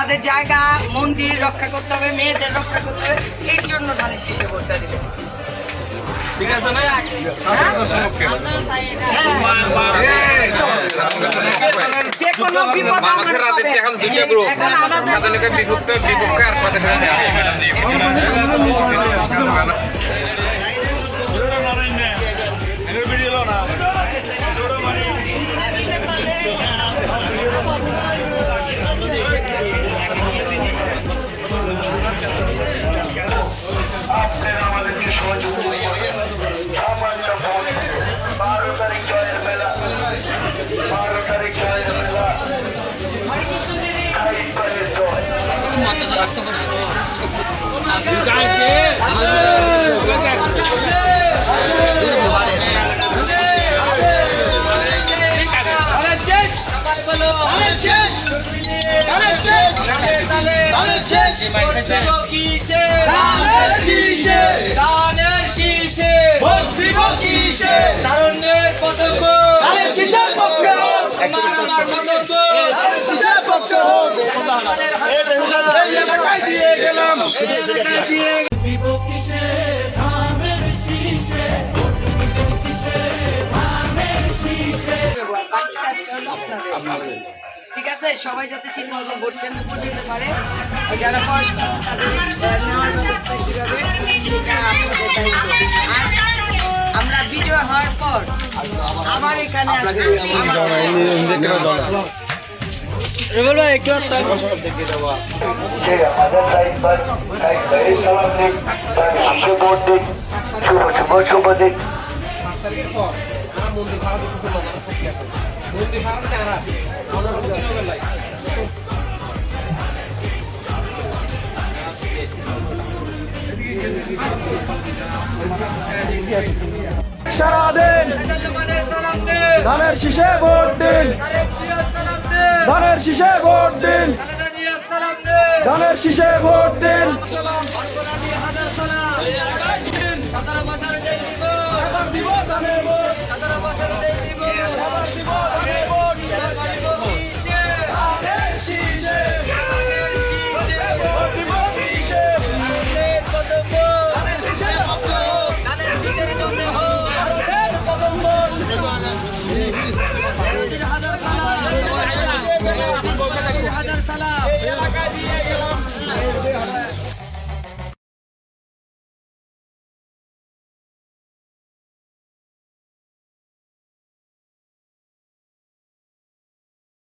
তাদের জায়গা মন্দির রক্ষা করতে হবে, মেয়েদের রক্ষা করতে হবে, এই জন্য ধানের শীষে ভোটটা দিবে। ঠিক আছে না? যে কোনো বিপদ মানুষের রাজনীতি এখন দুইটা গ্রুপ, স্বাধীনতার বিপক্ষে আর স্বাধীনতা। তারুণ্যের পতঙ্গ ঠিক আছে, সবাই যাতে ঠিক মতো ভোট কেন্দ্রে পৌঁছাতে পারে, যারা বয়স্ক তাদের নেওয়ার ব্যবস্থা কিভাবে সেটা আপনাদের দায়িত্ব। আর আমরা বিজয় হওয়ার পর আবার এখানে সারাদিন ধানের শীষে ভোট দিন, ধানের শীষে ভোট দিন, ধানের শীষে ভোট দিন। হাজার সালাম